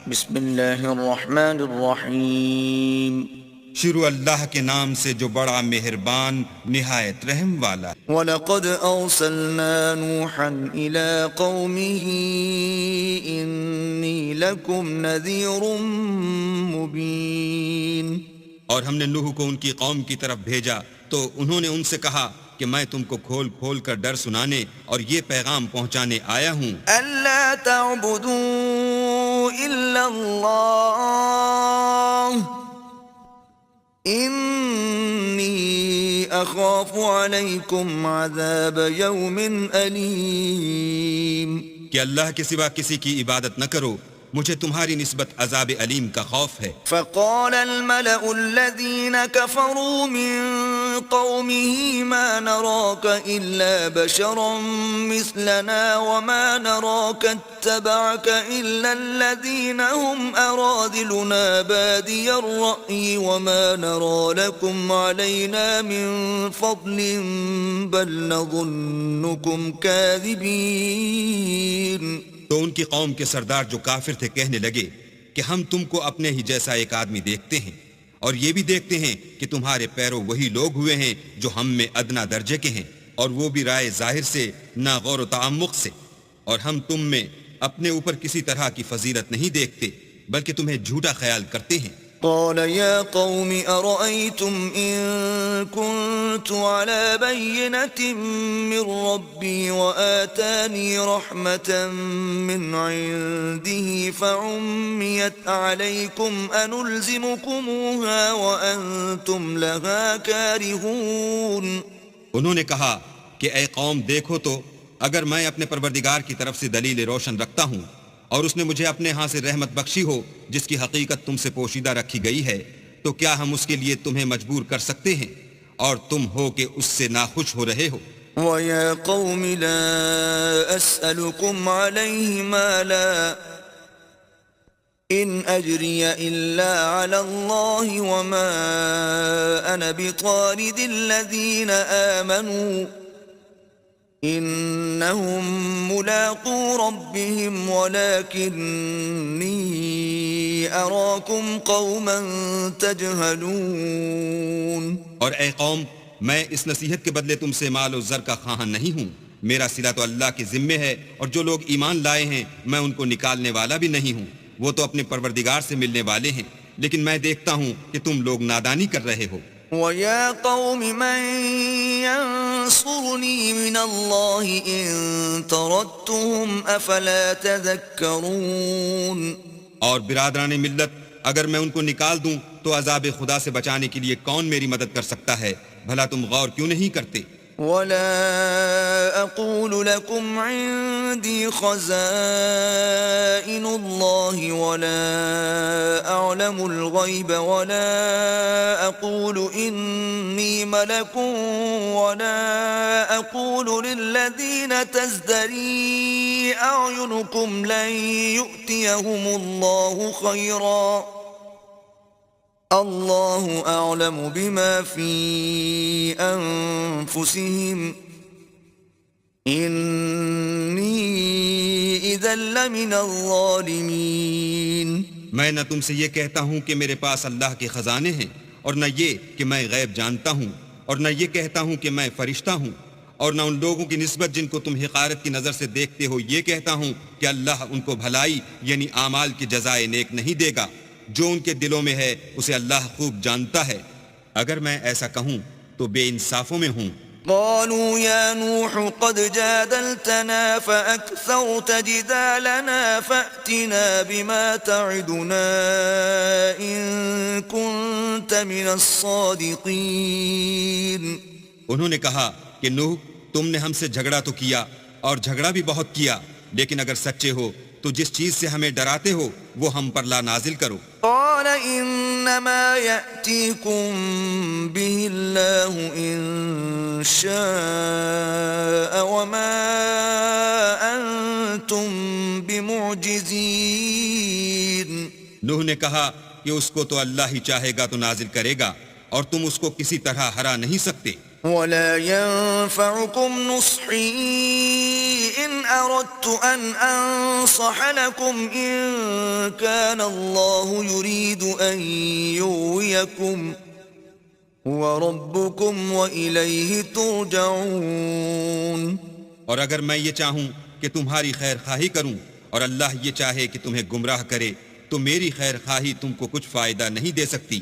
بسم اللہ الرحمن الرحیم شروع اللہ کے نام سے جو بڑا مہربان نہایت رحم والا ہے۔ وَلَقَدْ أَرْسَلْنَا نُوحًا إِلَىٰ قَوْمِهِ إِنِّي لَكُمْ نَذِيرٌ مُّبِينٌ۔ اور ہم نے نوح کو ان کی قوم کی طرف بھیجا تو انہوں نے ان سے کہا کہ میں تم کو کھول کھول کر ڈر سنانے اور یہ پیغام پہنچانے آیا ہوں أَلَّا تَعْبُدُوا إِلَّا اللَّهَ إِنِّي أَخَافُ عَلَيْكُمْ عَذَابَ يَوْمٍ أَلِيمٍ۔ کہ اللہ کے سوا کسی کی عبادت نہ کرو، مجھے تمہاری نسبت عذاب علیم کا خوف ہے۔ فقال الملأ الذين كفروا من قومه ما نراك إلا بشرا مثلنا وما نراك اتبعك إلا الذين هم أراذلنا بادي الرأي وما نرى لكم علينا من فضل بل نظنكم كاذبين۔ تو ان کی قوم کے سردار جو کافر تھے کہنے لگے کہ ہم تم کو اپنے ہی جیسا ایک آدمی دیکھتے ہیں اور یہ بھی دیکھتے ہیں کہ تمہارے پیرو وہی لوگ ہوئے ہیں جو ہم میں ادنا درجے کے ہیں، اور وہ بھی رائے ظاہر سے نہ غور و تعمق سے، اور ہم تم میں اپنے اوپر کسی طرح کی فضیلت نہیں دیکھتے بلکہ تمہیں جھوٹا خیال کرتے ہیں۔ قال يا قوم أرأيتم إن كنت على بينة من ربي وآتاني رحمة من عنده فعميت عليكم أنلزمكموها وأنتم لها كارهون۔ انہوں نے کہا کہ اے قوم دیکھو تو اگر میں اپنے پروردگار کی طرف سے دلیل روشن رکھتا ہوں اور اس نے مجھے اپنے ہاں سے رحمت بخشی ہو جس کی حقیقت تم سے پوشیدہ رکھی گئی ہے، تو کیا ہم اس کے لیے تمہیں مجبور کر سکتے ہیں اور تم ہو کہ اس سے ناخوش ہو رہے ہو؟ وَيَا قَوْمِ لَا أَسْأَلُكُمْ عَلَيْهِ مَالًا إِنْ أَجْرِيَ إِلَّا عَلَى اللَّهِ وَمَا أَنَا بِطَارِدِ الَّذِينَ آمَنُوا إِنَّهُمْ مُلَاقُو رَبِّهِمْ وَلَكِنِّي أَرَاكُمْ قَوْمًا تَجْهَلُونَ۔ اور اے قوم، میں اس نصیحت کے بدلے تم سے مال و زر کا خواہاں نہیں ہوں، میرا صلہ تو اللہ کے ذمے ہے، اور جو لوگ ایمان لائے ہیں میں ان کو نکالنے والا بھی نہیں ہوں، وہ تو اپنے پروردگار سے ملنے والے ہیں، لیکن میں دیکھتا ہوں کہ تم لوگ نادانی کر رہے ہو۔ وَيَا قَوْمِ مَنْ يَنْصُرُنِي مِنَ اللَّهِ إِن طَرَدتُّهُمْ أَفَلَا تَذَكَّرُونَ۔ اور برادران ملت، اگر میں ان کو نکال دوں تو عذاب خدا سے بچانے کے لیے کون میری مدد کر سکتا ہے؟ بھلا تم غور کیوں نہیں کرتے؟ وَلَا أَقُولُ لَكُمْ عِندِي خَزَائِنُ اللَّهِ وَلَا أَعْلَمُ الْغَيْبَ وَلَا أَقُولُ إِنِّي مَلَكٌ وَلَا أَقُولُ لِلَّذِينَ تَزْدَرِي أَعْيُنُكُمْ لَن يُؤْتِيَهُمُ اللَّهُ خَيْرًا اللہ اعلم بما فی انفسہم انی اذا لمن الظالمین۔ میں نہ تم سے یہ کہتا ہوں کہ میرے پاس اللہ کے خزانے ہیں، اور نہ یہ کہ میں غیب جانتا ہوں، اور نہ یہ کہتا ہوں کہ میں فرشتہ ہوں، اور نہ ان لوگوں کی نسبت جن کو تم حقارت کی نظر سے دیکھتے ہو یہ کہتا ہوں کہ اللہ ان کو بھلائی یعنی اعمال کی جزائے نیک نہیں دے گا، جو ان کے دلوں میں ہے اسے اللہ خوب جانتا ہے۔ اگر میں ایسا کہوں تو بے انصافوں میں ہوں۔ قالوا يا نوح قد جادلتنا فأكثرت جدالنا فأتنا بما تعدنا إن كنت من الصادقين۔ انہوں نے کہا کہ نوح، تم نے ہم سے جھگڑا تو کیا اور جھگڑا بھی بہت کیا، لیکن اگر سچے ہو تو جس چیز سے ہمیں ڈراتے ہو وہ ہم پر لا نازل کرو۔ قال انما يأتيكم به الله ان شاء وما انتم بمعجزين۔ نوح نے کہا کہ اس کو تو اللہ ہی چاہے گا تو نازل کرے گا، اور تم اس کو کسی طرح ہرا نہیں سکتے۔ ولا ينفعكم نصحي إن أردت أن أنصح لكم إن كان الله يريد أن يغويكم هو ربكم وإليه ترجعون. اور اگر میں یہ چاہوں کہ تمہاری خیر خواہی کروں اور اللہ یہ چاہے کہ تمہیں گمراہ کرے تو میری خیر خواہی تم کو کچھ فائدہ نہیں دے سکتی.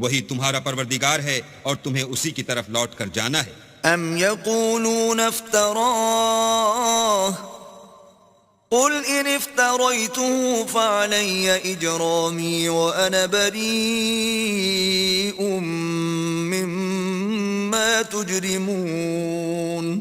وہی تمہارا پروردگار ہے اور تمہیں اسی کی طرف لوٹ کر جانا ہے. أم يقولون افتراه قل إن افتريته فعلي إجرامي وأنا بريء مما تجرمون.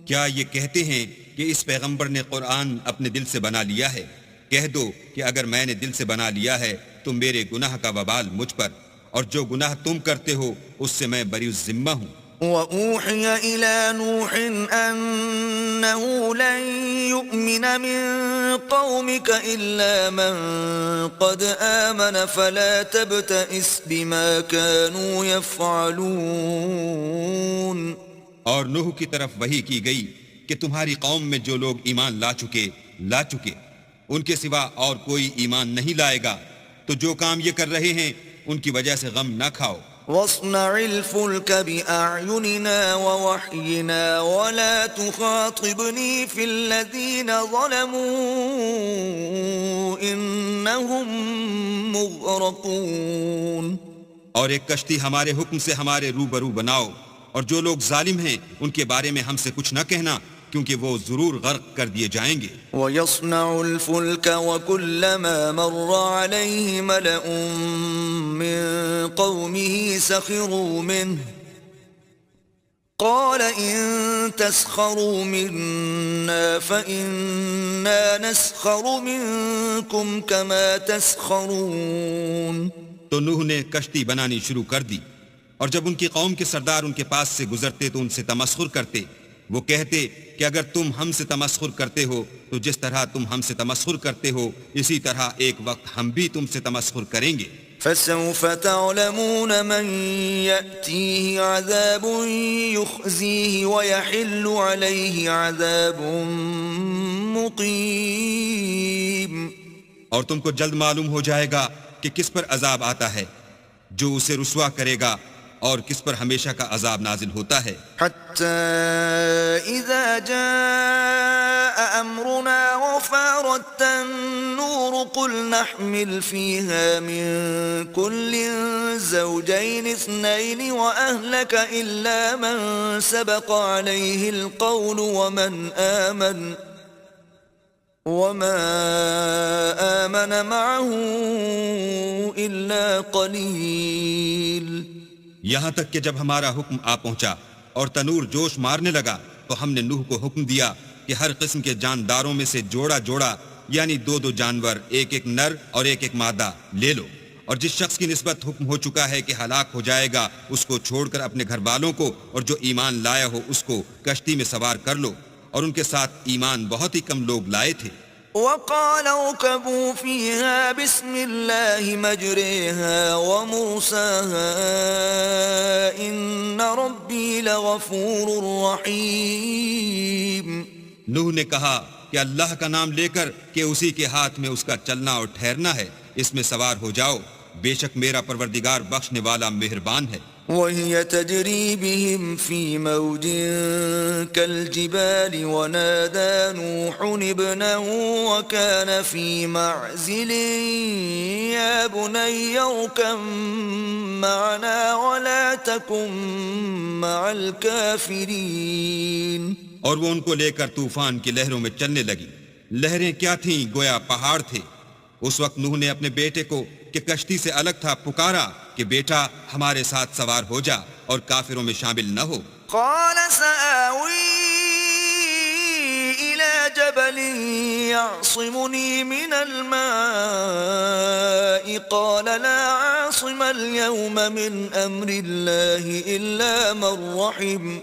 کیا یہ کہتے ہیں کہ اس پیغمبر نے قرآن اپنے دل سے بنا لیا ہے؟ کہہ دو کہ اگر میں نے دل سے بنا لیا ہے تو میرے گناہ کا وبال مجھ پر، اور جو گناہ تم کرتے ہو اس سے میں بری الذمہ ہوں. وَأُوحِيَ إِلَى نُوحٍ أَنَّهُ لَن يُؤْمِنَ مِن قَوْمِكَ إِلَّا مَن قَدْ آمَنَ فَلَا تَبْتَئِسْ بِمَا كَانُوا يَفْعَلُونَ. اور نوح کی طرف وحی کی گئی کہ تمہاری قوم میں جو لوگ ایمان لا چکے ان کے سوا اور کوئی ایمان نہیں لائے گا، تو جو کام یہ کر رہے ہیں ان کی وجہ سے غم نہ کھاؤ. وَاصْنَعِ الْفُلْكَ بِأَعْيُنِنَا وَوَحْيِنَا وَلَا تُخَاطِبْنِي فِي الَّذِينَ ظَلَمُوا إِنَّهُمْ مُغْرَقُونَ. اور ایک کشتی ہمارے حکم سے ہمارے روبرو بناؤ، اور جو لوگ ظالم ہیں ان کے بارے میں ہم سے کچھ نہ کہنا، کیونکہ وہ ضرور غرق کر دیے جائیں گے. وَيَصْنَعُ الْفُلْكَ وَكُلَّمَا مَرَّ عَلَيْهِ مَلَأٌ مِّن قَوْمِهِ سَخِرُوا مِنْهُ قَالَ إِن تَسْخَرُوا مِنَّا فَإِنَّا نَسْخَرُ مِنكُمْ كَمَا تَسْخَرُونَ. تو نوح نے کشتی بنانی شروع کر دی، اور جب ان کی قوم کے سردار ان کے پاس سے گزرتے تو ان سے تمسخر کرتے. وہ کہتے کہ اگر تم ہم سے تمسخر کرتے ہو تو جس طرح تم ہم سے تمسخر کرتے ہو اسی طرح ایک وقت ہم بھی تم سے تمسخر کریں گے. فَسَوْفَ تَعْلَمُونَ مَنْ يَأْتِيهِ عَذَابٌ يُخْزِيهِ وَيَحِلُّ عَلَيْهِ عَذَابٌ مُقِيمٌ. اور تم کو جلد معلوم ہو جائے گا کہ کس پر عذاب آتا ہے جو اسے رسوا کرے گا، اور کس پر ہمیشہ کا عذاب نازل ہوتا ہے. حتى إذا جاء أمرنا وفارت النور قل نحمل فيها من كل زوجين اثنين وأهلك إلا من سبق عليه القول وما آمن معه إلا قليل. یہاں تک کہ جب ہمارا حکم آ پہنچا اور تنور جوش مارنے لگا تو ہم نے نوح کو حکم دیا کہ ہر قسم کے جانداروں میں سے جوڑا جوڑا یعنی 2 جانور، ایک نر اور ایک مادہ لے لو، اور جس شخص کی نسبت حکم ہو چکا ہے کہ ہلاک ہو جائے گا اس کو چھوڑ کر اپنے گھر والوں کو، اور جو ایمان لایا ہو اس کو کشتی میں سوار کر لو. اور ان کے ساتھ ایمان بہت ہی کم لوگ لائے تھے. وقال اركبوا فيها بسم الله مجريها ومرساها إن ربي لغفور رحيم. نوح نے کہا کہ اللہ کا نام لے کر کہ اسی کے ہاتھ میں اس کا چلنا اور ٹھہرنا ہے، اس میں سوار ہو جاؤ، بے شک میرا پروردگار بخشنے والا مہربان ہے. وهي تجري بهم في موج كالجبال ونادى نوح ابنه وكان في معزل يا بني اركب معنا ولا تكن مع الكافرين. اور وہ ان کو لے کر طوفان کی لہروں میں چلنے لگی. لہریں کیا تھیں؟ گویا پہاڑ تھے. اس وقت نوح نے اپنے بیٹے کو کہ کشتی سے الگ تھا پکارا کہ بیٹا ہمارے ساتھ سوار ہو جا اور کافروں میں شامل نہ ہو. قال سآوي إلى جبل يعصمني من الماء قال لا عاصم اليوم من أمر الله إلا من رحم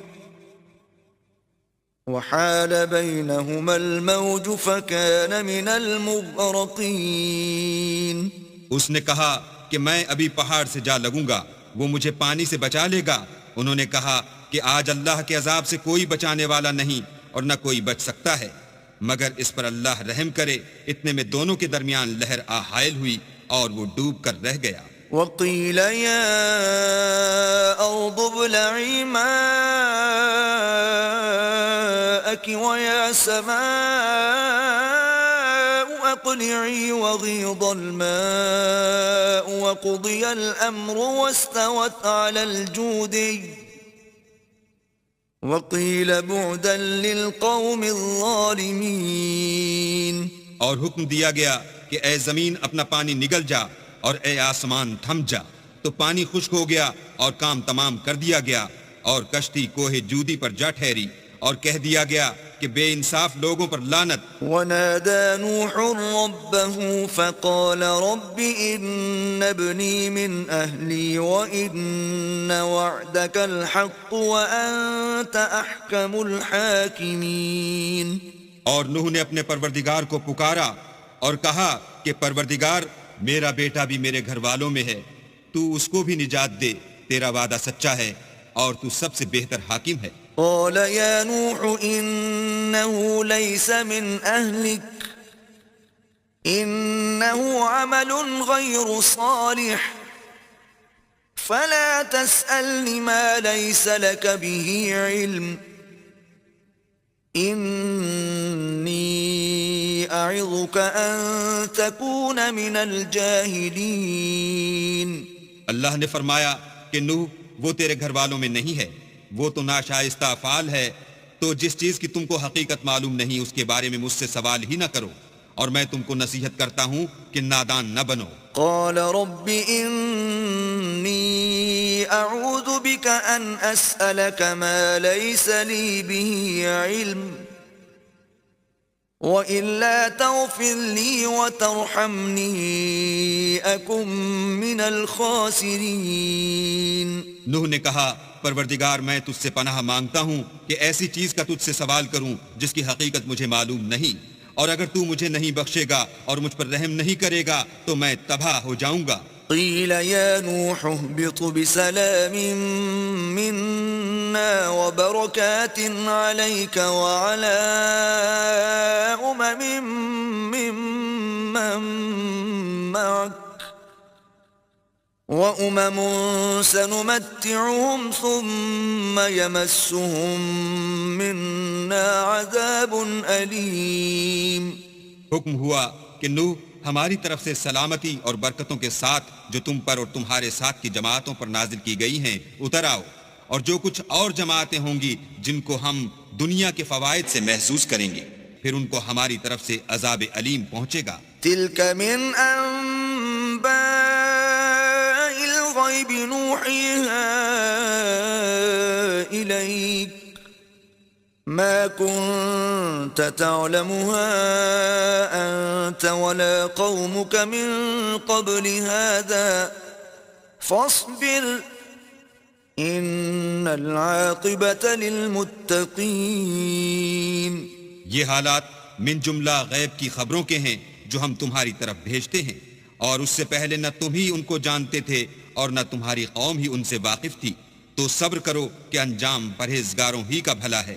وحال بينهما الموج فكان من المغرقين. اس نے کہا کہ میں ابھی پہاڑ سے جا لگوں گا، وہ مجھے پانی سے بچا لے گا. انہوں نے کہا کہ آج اللہ کے عذاب سے کوئی بچانے والا نہیں اور نہ کوئی بچ سکتا ہے مگر اس پر اللہ رحم کرے۔ اتنے میں دونوں کے درمیان لہر حائل ہوئی اور وہ ڈوب کر رہ گیا۔ وقيل يا أرض ابلعي ماءك ويا سماء أقلعي وغيض الماء وقضي الأمر واستوت على الجودي وقيل بعدا للقوم الظالمين۔ اور حکم دیا گیا کہ اے زمین اپنا پانی نگل جا اور اے آسمان تھم جا، تو پانی خشک ہو گیا اور کام تمام کر دیا گیا اور کشتی کوہ جودی پر جا ٹھہری اور کہہ دیا گیا کہ بے انصاف لوگوں پر لعنت۔ ونادى نوح ربه فقال رب إن ابني من أهلي وإن وعدك الحق وأنت أحكم الحاكمين۔ اور نوح نے اپنے پروردگار کو پکارا اور کہا کہ پروردگار میرا بیٹا بھی میرے گھر والوں میں ہے، تو اس کو بھی نجات دے، تیرا وعدہ سچا ہے اور تو سب سے بہتر حاکم ہے۔ قال يا نوح إنه ليس من أهلك إنه عمل غير صالح فلا تسألني ما ليس لك به علم إني أعظك أن تكون من الجاهلين۔ اللہ نے فرمایا کہ نوح وہ تیرے گھر والوں میں نہیں ہے، وہ تو ناشائستہ افعال ہے، تو جس چیز کی تم کو حقیقت معلوم نہیں اس کے بارے میں مجھ سے سوال ہی نہ کرو، اور میں تم کو نصیحت کرتا ہوں کہ نادان نہ بنو۔ قال رب إني أعوذ بك أن أسألك ما ليس لي به علم وإلا تغفر لي وترحمني أكن من الخاسرين۔ نوح نے کہا پروردگار میں تجھ سے پناہ مانگتا ہوں کہ ایسی چیز کا تجھ سے سوال کروں جس کی حقیقت مجھے معلوم نہیں، اور اگر تو مجھے نہیں بخشے گا اور مجھ پر رحم نہیں کرے گا تو میں تباہ ہو جاؤں گا۔ قيل يا نوح اهبط بسلام منا وبركات عليك وعلى ممن معك وأمم سنمتعهم ثم يمسهم منا عذاب أليم۔ حکم ہوا کہ نوح ہماری طرف سے سلامتی اور برکتوں کے ساتھ جو تم پر اور تمہارے ساتھ کی جماعتوں پر نازل کی گئی ہیں اتر آؤ، اور جو کچھ اور جماعتیں ہوں گی جن کو ہم دنیا کے فوائد سے محسوس کریں گے پھر ان کو ہماری طرف سے عذاب علیم پہنچے گا۔ تلك من أنباء الغيب نوحيها إليك ما كنت تعلمها أنت ولا قومك من قبل هذا فاصبر إن العاقبة للمتقين۔ یہ حالات من جملہ غیب کی خبروں کے ہیں جو ہم تمہاری طرف بھیجتے ہیں، اور اس سے پہلے نہ تم ہی ان کو جانتے تھے اور نہ تمہاری قوم ہی ان سے واقف تھی، تو صبر کرو کہ انجام پرہیزگاروں ہی کا بھلا ہے۔